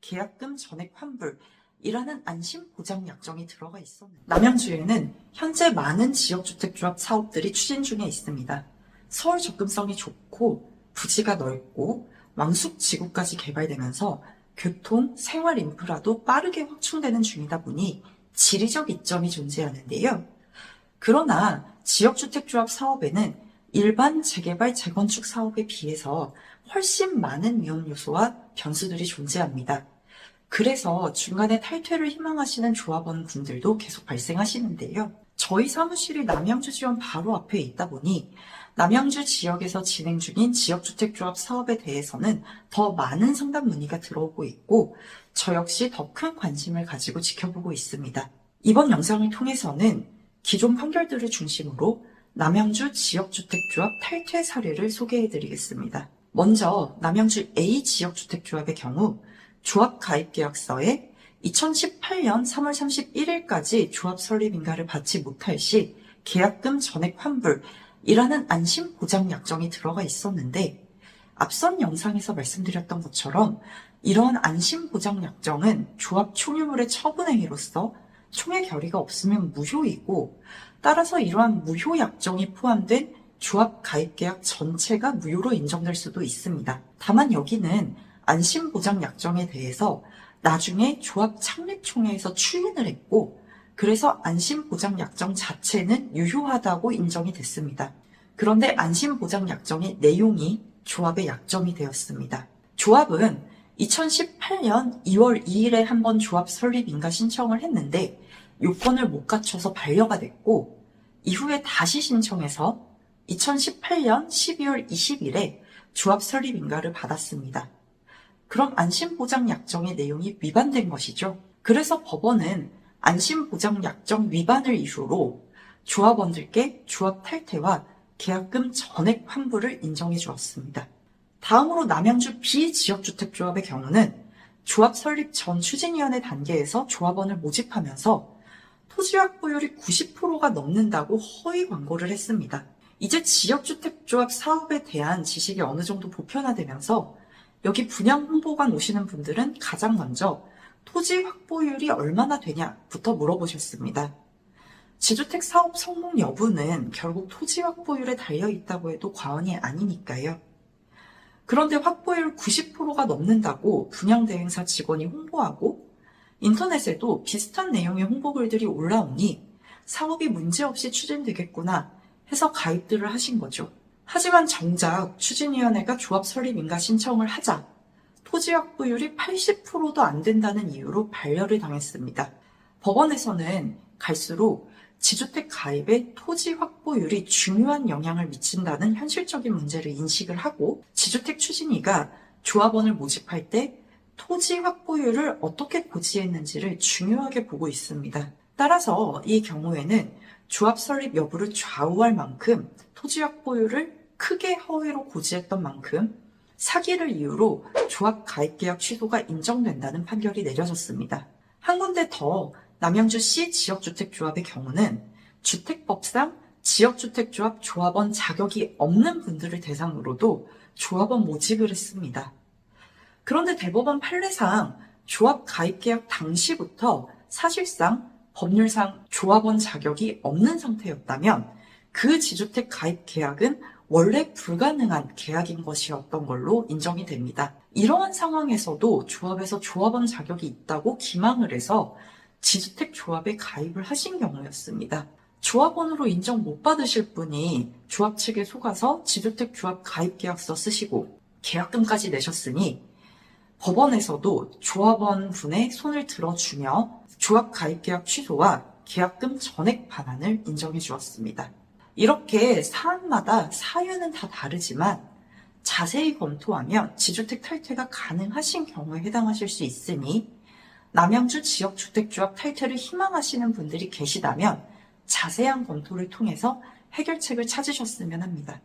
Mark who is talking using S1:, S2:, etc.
S1: 계약금 전액 환불이라는 안심보장 약정이 들어가 있었는데 남양주에는 현재 많은 지역주택조합 사업들이 추진 중에 있습니다. 서울 접근성이 좋고 부지가 넓고 왕숙지구까지 개발되면서 교통, 생활 인프라도 빠르게 확충되는 중이다 보니 지리적 이점이 존재하는데요. 그러나 지역주택조합 사업에는 일반 재개발, 재건축 사업에 비해서 훨씬 많은 위험 요소와 변수들이 존재합니다. 그래서 중간에 탈퇴를 희망하시는 조합원 분들도 계속 발생하시는데요. 저희 사무실이 남양주 지원 바로 앞에 있다 보니 남양주 지역에서 진행 중인 지역주택조합 사업에 대해서는 더 많은 상담 문의가 들어오고 있고 저 역시 더 큰 관심을 가지고 지켜보고 있습니다. 이번 영상을 통해서는 기존 판결들을 중심으로 남양주 지역주택조합 탈퇴 사례를 소개해드리겠습니다. 먼저 남양주 A 지역주택조합의 경우 조합 가입계약서에 2018년 3월 31일까지 조합 설립 인가를 받지 못할 시 계약금 전액 환불이라는 안심보장 약정이 들어가 있었는데 앞선 영상에서 말씀드렸던 것처럼 이러한 안심보장 약정은 조합 총유물의 처분행위로서 총회 결의가 없으면 무효이고 따라서 이러한 무효 약정이 포함된 조합 가입계약 전체가 무효로 인정될 수도 있습니다. 다만 여기는 안심보장 약정에 대해서 나중에 조합 창립총회에서 추인을 했고 그래서 안심보장 약정 자체는 유효하다고 인정이 됐습니다. 그런데 안심보장 약정의 내용이 조합의 약정이 되었습니다. 조합은 2018년 2월 2일에 한번 조합 설립 인가 신청을 했는데 요건을 못 갖춰서 반려가 됐고 이후에 다시 신청해서 2018년 12월 20일에 조합 설립 인가를 받았습니다. 그럼 안심보장 약정의 내용이 위반된 것이죠. 그래서 법원은 안심보장 약정 위반을 이유로 조합원들께 조합 탈퇴와 계약금 전액 환불을 인정해 주었습니다. 다음으로 남양주 B지역주택조합의 경우는 조합 설립 전 추진위원회 단계에서 조합원을 모집하면서 토지 확보율이 90%가 넘는다고 허위 광고를 했습니다. 이제 지역주택조합 사업에 대한 지식이 어느 정도 보편화되면서 여기 분양 홍보관 오시는 분들은 가장 먼저 토지 확보율이 얼마나 되냐부터 물어보셨습니다. 지주택 사업 성공 여부는 결국 토지 확보율에 달려있다고 해도 과언이 아니니까요. 그런데 확보율 90%가 넘는다고 분양대행사 직원이 홍보하고 인터넷에도 비슷한 내용의 홍보글들이 올라오니 사업이 문제없이 추진되겠구나 해서 가입들을 하신 거죠. 하지만 정작 추진위원회가 조합 설립 인가 신청을 하자 토지 확보율이 80%도 안 된다는 이유로 반려를 당했습니다. 법원에서는 갈수록 지주택 가입에 토지 확보율이 중요한 영향을 미친다는 현실적인 문제를 인식을 하고 지주택 추진위가 조합원을 모집할 때 토지 확보율을 어떻게 고지했는지를 중요하게 보고 있습니다. 따라서 이 경우에는 조합 설립 여부를 좌우할 만큼 토지 확보율을 크게 허위로 고지했던 만큼 사기를 이유로 조합 가입계약 취소가 인정된다는 판결이 내려졌습니다. 한 군데 더 남양주 C 지역주택조합의 경우는 주택법상 지역주택조합 조합원 자격이 없는 분들을 대상으로도 조합원 모집을 했습니다. 그런데 대법원 판례상 조합 가입계약 당시부터 사실상 법률상 조합원 자격이 없는 상태였다면 그 지주택 가입 계약은 원래 불가능한 계약인 것이었던 걸로 인정이 됩니다. 이러한 상황에서도 조합에서 조합원 자격이 있다고 기망을 해서 지주택 조합에 가입을 하신 경우였습니다. 조합원으로 인정 못 받으실 분이 조합 측에 속아서 지주택 조합 가입 계약서 쓰시고 계약금까지 내셨으니 법원에서도 조합원 분의 손을 들어주며 조합 가입 계약 취소와 계약금 전액 반환을 인정해 주었습니다. 이렇게 사안마다 사유는 다 다르지만 자세히 검토하면 지주택 탈퇴가 가능하신 경우에 해당하실 수 있으니 남양주 지역주택조합 탈퇴를 희망하시는 분들이 계시다면 자세한 검토를 통해서 해결책을 찾으셨으면 합니다.